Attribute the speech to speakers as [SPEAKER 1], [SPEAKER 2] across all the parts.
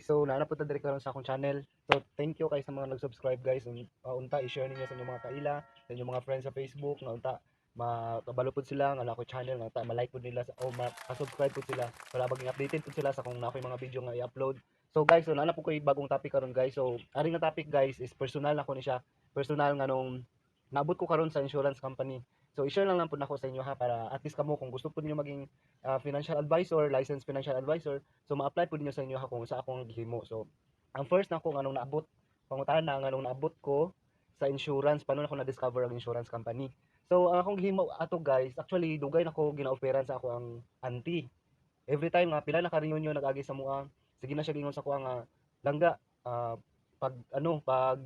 [SPEAKER 1] guys, so naanapunta diri karon sa akong channel. So thank you kay sa mga nag-subscribe guys. Unta i-share ninyo sa inyong mga kaila, sa inyong mga friends sa Facebook nga unta makabalo pud sila nga ako channel nga unta ma-like pud nila o ma-subscribe pud sila para maging updated pud sila sa kung na mga video nga i-upload. So guys, so naana po koy bagong topic karon guys. So aring nga topic guys is personal na ko ni siya. Personal nga nung naabot ko karon sa insurance company. So i-share lang po nako sa inyo ha para at least kamo kung gusto po niyo maging financial advisor, licensed financial advisor, so ma-apply po niyo sa inyo ha kung sa akong gihimo. So ang first nako nganong naabot, pangutahan na nganong naabot ko sa insurance, paano na ko na-discover ang insurance company. So ang akong gihimo ato guys, actually dugay nako gina-offeran sa ako ang auntie. Every time nga pila na ka reunion nag-agi sa mua, sige na siya gingon sa ko nga langga, pag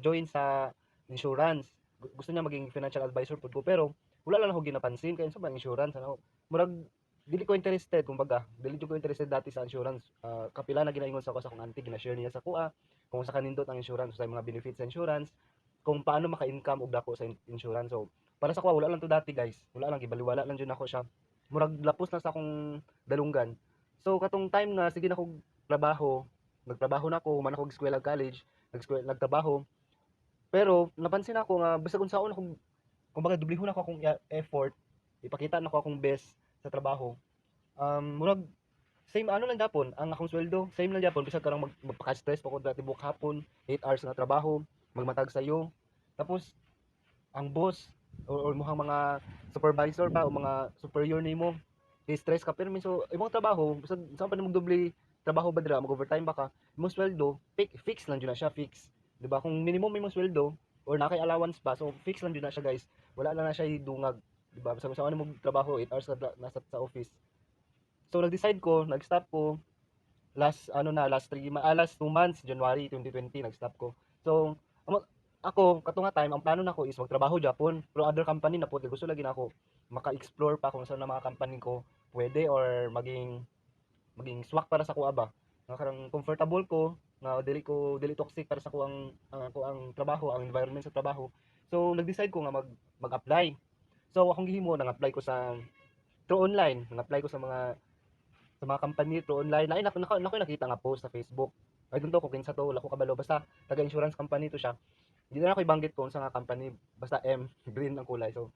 [SPEAKER 1] join sa insurance. Gusto niya maging financial advisor pud ko pero wala lang ako ginapansin kay sa bang insurance ano. Murag dili ko interested kumbaga. Dili ko interested dati sa insurance. Kapila na ginaingon sa ko sa akong auntie, gina-share niya sa kuha kung sa kanindot ang insurance, sa mga benefits sa insurance, kung paano maka-income og dako sa insurance. So para sa kuha wala lang to dati guys. Wala lang gibaliwala lang jud ako siya. Murag lapos na sa akong dalunggan. So katong time nga sige na kog trabaho, nagtrabaho na ako, man ako eskwela college, nagtrabaho. Pero napansin ako nga basta kung saon akong kumbaga dublihon ako akong effort, ipakita na ako akong best sa trabaho. Murag same ano lang japon ang akong sweldo, same lang japon bisag karang magpaka-stress pa ko dati buok hapon, 8 hours na trabaho, magmatag sayo. Tapos ang boss or muhang mga supervisor ba o mga superior nimo, i-stress ka pero minso imong trabaho bisag saan pa nimo doble trabaho ba dira mag-overtime ba ka, imong sweldo fix lang jud na siya, fix. 'Di ba? Kung minimum imong sweldo or na kay allowance pa, so fix lang jud na siya guys. Wala na na siya idungag, 'di ba? Basta sa ano mo trabaho 8 hours ka nasa sa office. So nag-decide ko, nag-stop ko last 2 months, January 2020 nag-stop ko. So ako katong nga time ang plano nako is magtrabaho Japon, pero other company na po gusto lagi nako maka-explore pa kung saan na mga company ko pwede or maging swak para sa kuha ba. Nga karang comfortable ko nga dili toxic para sa ko ang trabaho, ang environment sa trabaho. So nag-decide ko nga mag-apply. So akong gihimo nang-apply ko through online, nang-apply ko sa mga company through online. Ay nako nakita nga post sa Facebook. I don't know kung kinsa to, wala ko kabalo basta taga insurance company to siya. Hindi na ako ibanggit kung sa nga company, basta M, green ang kulay. So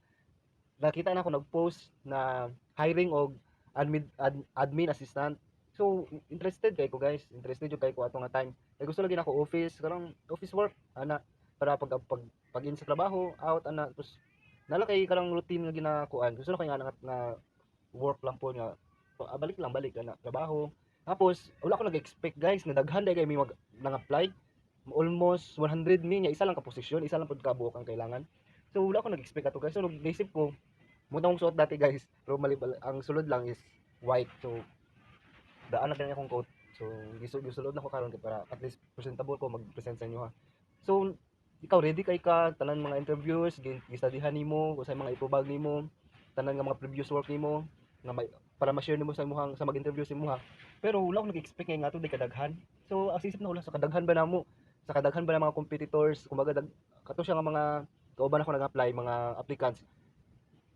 [SPEAKER 1] nakita na ako nag-post na hiring og admin assistant. So interested kay ko guys, interested jud kay ko ato nga time. Kay gusto lagi na ako office work ana para pag in sa trabaho, out ana tapos nala kay karang routine nga ginakuan. Gusto na kay nga na work lang po nga balik ana trabaho. Tapos wala ko nag-expect guys na daghan kay may nang-apply. Almost 100 mi nya isa lang ka posisyon, isa lang pud ka buok ang kailangan. So wala ko nag-expect ato guys. So naisip ko muna akong suot dati guys, pero ang sulod lang is white. So daan na din akong coat. So gisulod na ko karon para at least presentable ko mag-present sa inyo ha. So ikaw ready kay ka tanan mga interviews, gistudyhan nimo, usay mga itubag nimo, tanan nga mga previous work nimo nga para ma-share nimo sa imong sa mag-interview sa imong ha. Pero wala ko nag-expect nga ato di kadaghan. So ang isip na wala sa kadaghan ba namo? Sa kadaghan ba ng mga competitors, kumbaga kato siya nga mga kauban ako nag-apply, mga applicants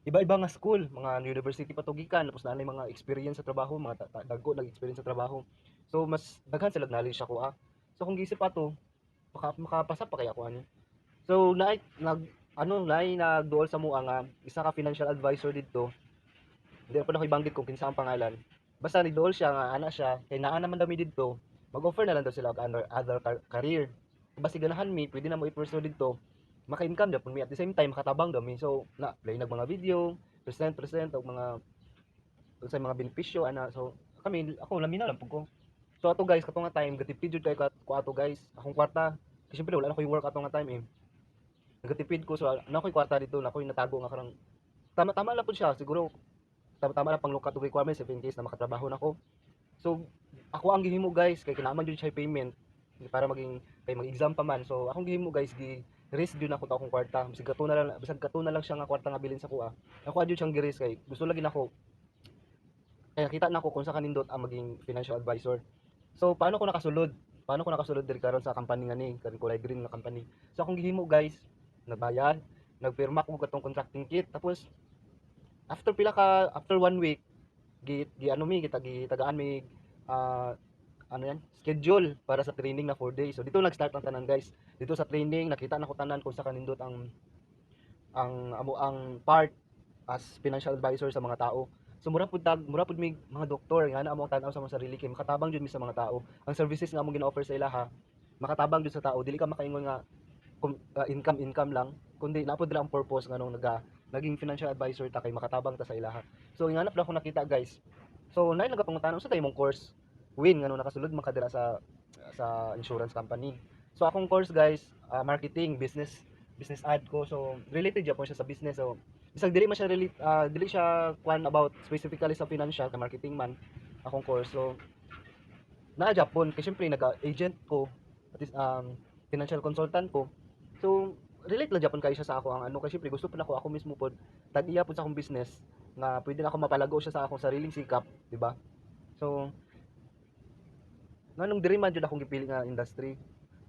[SPEAKER 1] iba-iba nga school, mga university patugikan, tapos na mga experience sa trabaho, mga dagko nag-experience sa trabaho. So mas daghan sila knowledge ako ah. So kung gisip ato, makapasa pa kaya ako ano. So nagduol sa mua nga isa ka financial advisor dito. Hindi pa na ko ibanggit kung kinsa ang pangalan. Basta ni duol siya nga ana siya, kay naa naman dami dito. Mag-offer na lang daw sila og other career. Basta ganahan mi, pwede na mo i-pursue dito maka-income gyapon mi at the same time makatabang dami so na play nag mga video present og sa mga benepisyo ana so ako laminaw lang pud ko so ato guys katong nga time gatipid jud kay ko ato guys akong kwarta kasi syempre wala na ko work ato nga time gatipid ko so na ko'y kwarta dito na ko'y natago nga karang tama lang pud siya siguro tama lang pang look at requirements if in case na makatrabaho na ko so ako ang gihimo guys kay kinahanglan jud siya payment para kay mag-exam pa man so akong gihimo guys risk jud ako ta akong kwarta bisag kato na lang siya nga kwarta nga bilin sa kuha ako adyo siyang giris kay gusto lagi nako kaya kita nako kung sa kanindot ang maging financial advisor so paano ko nakasulod diri karon sa company nga ni karon kulay green nga company so akong gihimo guys nagbayad nagpirma ko katong contracting kit tapos after 1 week gi ano mi gitagaan mi ah, ano yan, schedule para sa training na 4 days. So dito nag-start ang tanan guys. Dito sa training nakita na ko tanan kung sa kanindot ang part as financial advisor sa mga tao. So mura pud mig mga doktor nga na amo tan-aw sa mga sarili kay makatabang jud mi sa mga tao. Ang services nga among gina-offer sa ilaha, makatabang jud sa tao. Dili ka makaingon nga income lang, kundi napod dira ang purpose nga nung naging financial advisor ta kay makatabang ta sa ilaha. So inganap na ako nakita guys. So nay nagapangutan sa imong course win nga nung nakasulod man ka dira sa insurance company. So akong course guys, marketing, business ad ko. So related jud po siya sa business. So bisag dili man siya dili siya kwan about specifically sa financial ka marketing man akong course. So naa Japon kay syempre nag-agent ko at is financial consultant ko. So relate lang Japon kayo siya sa ako ang ano kay syempre gusto pa na ako mismo pod tag-iya pod sa akong business nga pwede na ako mapalago siya sa akong sariling sikap, di ba? So nganong diri man jud akong gipili nga industry.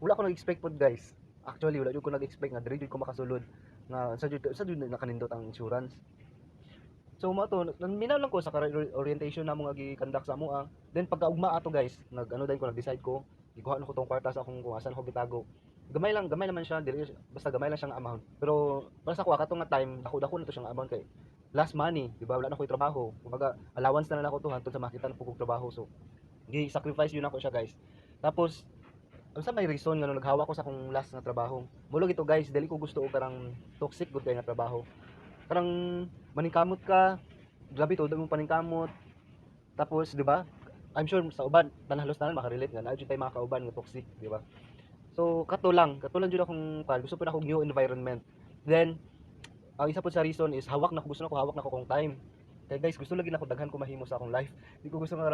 [SPEAKER 1] Wala ko nag-expect pod guys. Actually wala jud ko nag-expect nga diri jud ko makasulod nga sa jud nakanindot ang insurance. So mo to minaw lang ko sa career orientation na mo nga gi-conduct sa amoa. Then pagkaugma ato guys, nag-ano din ko nag-decide ko, gikuha na ko tong kwarta sa akong kung asan ko gitago. Gamay naman siya, dili basta gamay lang siyang amount. Pero para sa ko kato nga time, dako-dako na to siyang amount kay last money, di ba? Wala na ko'y trabaho. Kumbaga allowance na lang ako to hantod sa makita na pugog trabaho. So gi-sacrifice yun ako siya guys. Tapos unsa may reason nga nung naghawa ko sa akong last nga trabaho. Mulog ito guys, dili ko gusto og karang toxic gud kay nga trabaho. Karang maningkamot ka, grabe to mong paningkamot. Tapos, di ba? I'm sure sa uban, halos tanan makarelate nga na jud tay mga kauban nga toxic, di ba? So, kato lang jud akong gusto pa na akong new environment. Then, ang isa po sa reason is hawak na ko kong time. Kaya guys, gusto lagi na ako daghan ko mahimo sa akong life. Di ko gusto nga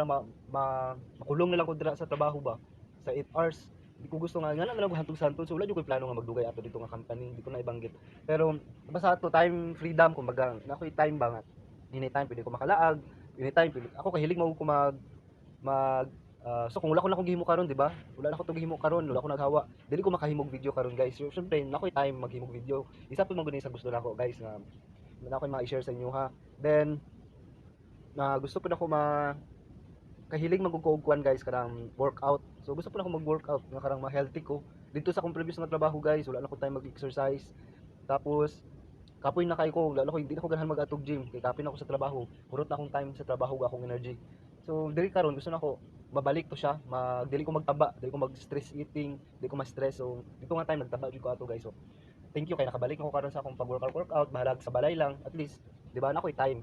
[SPEAKER 1] makulong na lang ko dira sa trabaho ba sa 8 hours. Di ko gusto nga lang hantog-santod. So wala jud ko plano nga magdugay ato dito nga company, di ko na ibanggit. Pero basta ato time freedom kumbaga, na ako'y time ba nga. Anytime pwede ko makalaag, anytime pwede. Ako kahilig mo ko mag so kung wala ko na akong gihimo karon, di ba? Wala na ako to gihimo karon, wala ko naghawa. Dili ko makahimog video karon, guys. So, syempre, na ako'y time maghimog video. Isa pa man gud sa gusto nako, guys, nga na ako'y ma-share sa inyo ha. Then na gusto pa na ako kahilig magkukuan guys karang workout. So gusto pa na ako mag-workout nga karang ma-healthy ko. Dito sa akong previous nga trabaho guys, wala na ako time mag-exercise. Tapos kapoy na kay ko, lalo ko hindi na ko ganahan mag-atog gym kay kapoy na ako sa trabaho. Purot na akong time sa trabaho ga akong energy. So diri karon gusto na ako babalik to siya, dili ko magtaba, dili ko mag-stress eating, dili ko ma-stress. So dito nga time nagtaba jud ko ato guys. So thank you kay nakabalik ako karon sa akong pag-workout, bahalag sa balay lang at least, di ba na ako'y time.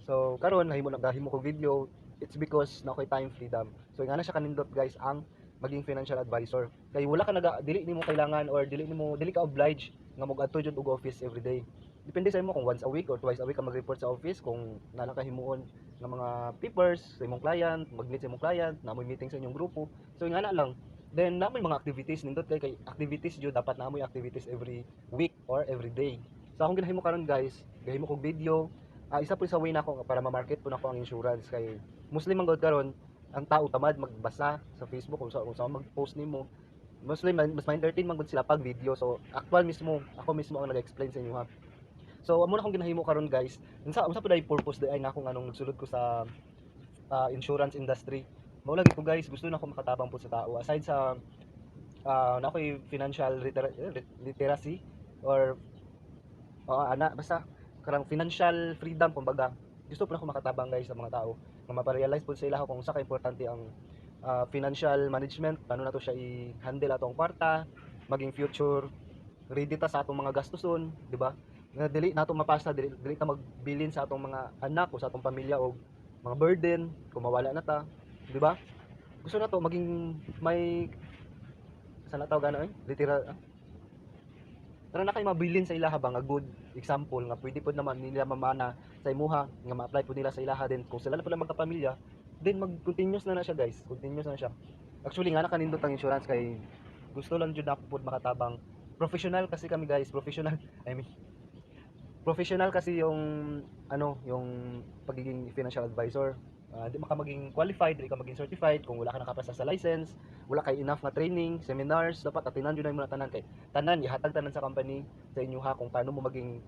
[SPEAKER 1] So karon nahimo ko video, it's because na ako'y time freedom. So nga na siya kanindot guys ang maging financial advisor. Kay wala ka dili nimo kailangan or dili ka obliged nga mag-adto jud og office every day. Depende sa imo kung once a week or twice a week ka mag-report sa office kung nalang ka himuon nga mga papers sa imong client, mag-meet sa imong client, namoy meeting sa inyong grupo. So nga na lang. Then namoy mga activities nindot kay activities jud dapat namoy activities every week or every day. So akong ginahimo karon guys, gahimo kog video. Isa po sa way na ako para ma-market po na ako ang insurance kay Muslim ang god karon ang tao tamad magbasa sa Facebook kung saan mag-post nimo. Muslim mas ma-entertain man gud sila pag video. So actual mismo ako mismo ang nag-explain sa inyo ha. So amo na akong ginahimo karon guys. Unsa pa dai purpose dai na ako nganong nagsulod ko sa insurance industry. Mao lagi ko guys, gusto na ako makatabang po sa tao aside sa na ako'y financial literacy or ana basta karang financial freedom kumbaga. Gusto po na ako makatabang guys sa mga tao nga maparealize po sa ila kung sa ka importante ang financial management, paano na to siya i-handle atong kwarta, maging future ready ta sa atong mga gastuson, di ba? Nga dili nato mapasa, dili ta magbilin sa atong mga anak o sa atong pamilya og mga burden kung mawala na ta, di ba? Gusto na to maging may sana tawag ano literal tara na kay mabilin sa ilaha ba nga good example nga pwede pod naman nila mamana sa imuha nga ma-apply pod nila sa ilaha din kung sila na pala magkapamilya then mag-continuous na siya guys, continuous na siya. Actually nga nakanindot ang insurance kay gusto lang jud ako pod makatabang. Professional kasi kami guys, professional. I mean, professional kasi yung yung pagiging financial advisor. Di maka maging qualified, di ka maging certified kung wala ka nakapasa sa license, wala kay enough na training, seminars, dapat atinan jud na mo tanan kay tanan ihatag tanan sa company sa inyo ha kung paano mo maging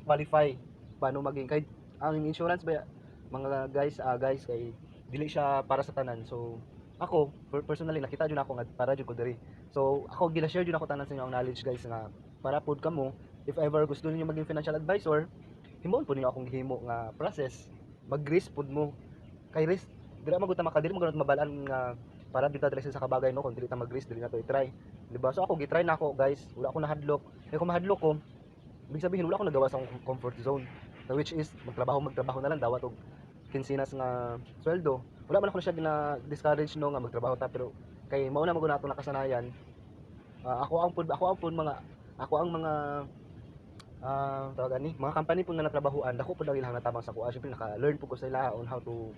[SPEAKER 1] qualify, paano maging kay ang insurance ba mga guys kay dili siya para sa tanan. So ako personally nakita jud ako nga para jud ko diri. So ako gila-share jud ako tanan sa inyo ang knowledge guys nga para pud kamo if ever gusto niyo maging financial advisor, himon pud niyo akong gihimo nga process. Mag-risk pud mo. Kay risk dili man gud ta makadiri mo gud mabalaan nga para dito diri sa kabagay no kung dili ta mag-risk dili na to i-try. Di ba? So ako gitry na ako guys. Wala ako nahadlok. Kaya kung mahadlok ko, ibig sabihin wala ako nagawa sa akong comfort zone. So, which is magtrabaho na lang dawat og kinsinas nga sweldo. Wala man ako na siya discourage no nga magtrabaho ta pero kay mao na mo nato nakasanayan. Ako ang mga tawag ani mga company po na natrabahuan dako po dahil natabang sa kuha. Syempre naka-learn po ko sa ila on how to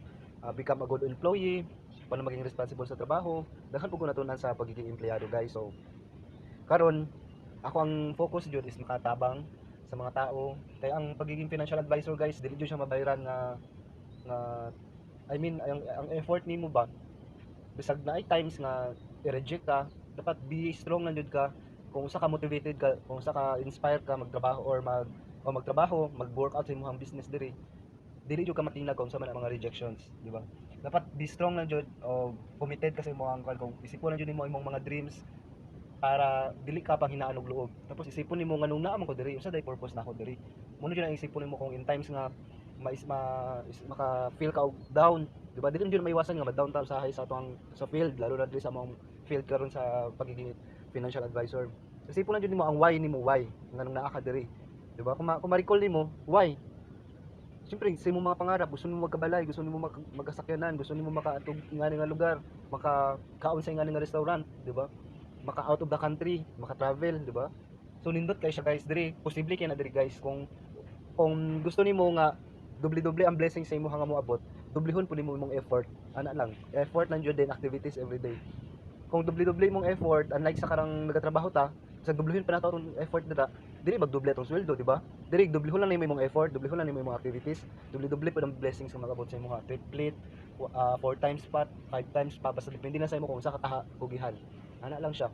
[SPEAKER 1] become a good employee, paano maging responsible sa trabaho. Daghan po ko natunan sa pagiging empleyado guys. So karon ako ang focus jud is makatabang sa mga tao. Kaya ang pagiging financial advisor guys, dili jud siya mabayaran nga I mean ang effort nimo ba bisag na ay times nga i-reject ka, dapat be strong lang jud ka. Kung usa ka motivated ka, kung usa ka inspired ka magtrabaho o magtrabaho, mag-workout sa imong business dili jud ka matinag kung sa mga rejections, di ba? Dapat be strong lang jud o committed ka sa imong kung isipon lang jud nimo imong mga dreams para dili ka pang hinaan og loob. Tapos isipon nimo nga nung naa man ko diri, unsa day purpose nako diri. Mo jud ang isipon nimo kung in times nga maka-feel ka og down, di ba? Dili jud maiwasan nga ma-down ta sa atong sa field, lalo na diri sa among field karon sa pagiging financial advisor. Isipon lang jud nimo ang why nimo, why nga nung naa ka diri. Di ba? Kung ma-recall nimo, why? Siyempre, sa imong mga pangarap, gusto nimo magkabalay, gusto nimo magkasakyanan, gusto nimo makaatog ingani nga lugar, makakaon sa ingani nga restaurant, di ba? Maka out of the country, maka-travel, di ba? So nindot kay siya guys diri, posible kay na diri guys kung gusto nimo nga doble-doble ang blessing sa imo nga moabot, dublehon pud nimo imong effort. Ana lang, effort lang jud din activities every day. Kung doble-doble imong effort, unlike sa karang nagatrabaho ta, sa doblehin pa nato ang effort dira, dili magdoble atong sweldo, di ba? Diri doblehin lang nimo imong effort, doblehin lang nimo imong activities, doble-doble pud ang blessings nga magabot sa imong triplete, 4 times pa, 5 times pa, basta depende na sa imo kung unsa ka taha-pugihan. Ana lang siya.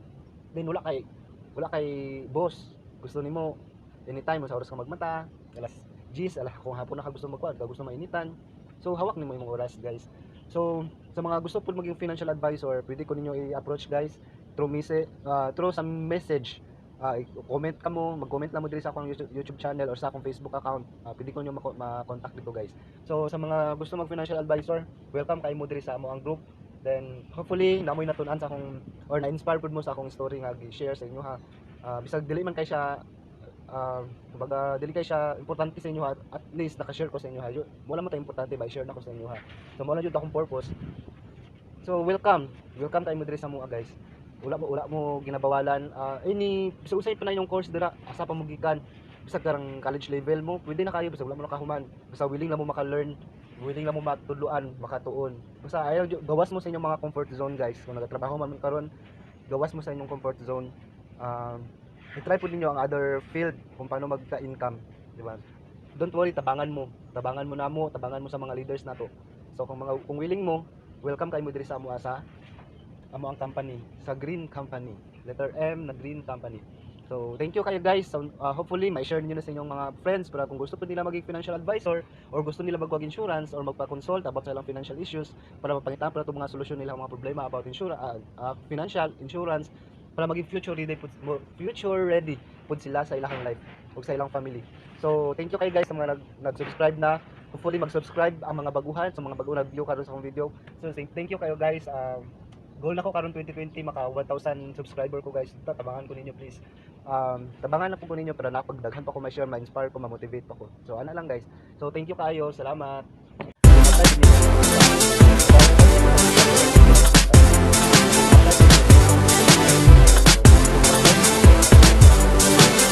[SPEAKER 1] Then wala kay boss. Gusto nimo anytime sa oras ka magmata, alas 10, alas kung hapon na ka gusto magkuan, ka gusto mainitan. So hawak nimo imong oras, guys. So sa mga gusto pud maging financial advisor, pwede ko ninyo i-approach guys through some message. Comment ka mo, mag-comment lang mo diri sa akong YouTube channel or sa akong Facebook account. Pwede ko niyo ma-contact dito guys. So sa mga gusto mag financial advisor, welcome kay mo diri sa amo ang group. Then hopefully namoy natun-an sa akong or na-inspire pud mo sa akong story nga gi-share sa inyo ha. Bisag dili man kay siya kumbaga dili kay siya importante sa inyo ha, at least naka-share ko sa inyo ha. Wala man ta importante ba i-share na ko sa inyo ha. So mo lang jud akong purpose. So welcome tayo mo diri sa mga guys. Wala mo ginabawalan. Any bisag usay pa na yung course dira, asa pa mo gikan. Bisag karang college level mo, pwede na kayo bisag wala mo nakahuman. Basta willing lang mo maka-learn, willing lang mo matudluan, makatuon. Basta ayaw gawas mo sa inyong mga comfort zone guys. Kung nagatrabaho man karon, gawas mo sa inyong comfort zone. I-try po ninyo ang other field kung paano magka-income, di ba? Don't worry, tabangan mo tabangan mo sa mga leaders nato. So kung willing mo, welcome kayo mo diri sa amo amo ang company, sa Green Company, letter M na Green Company. So thank you kayo guys. So, hopefully mai-share niyo na sa inyong mga friends para kung gusto po nila maging financial advisor or gusto nila magwag insurance or magpa-consult about sa ilang financial issues para mapangitaan para itong mga solusyon nila mga problema about financial insurance para maging future ready pud sila sa ilang life ug sa ilang family. So thank you kayo guys sa mga nag-subscribe na. Hopefully mag-subscribe ang mga baguhan sa mga baguhan nag-view karon sa akong video. So thank you kayo guys. Goal na ko karon 2020 maka 1,000 subscriber ko guys. Tabangan ko ninyo please. Tabangan na po ninyo para napagdaghan pa ko ma-share, ma-inspire ko, ma-motivate pa ko. So ana lang guys. So thank you kayo. Salamat.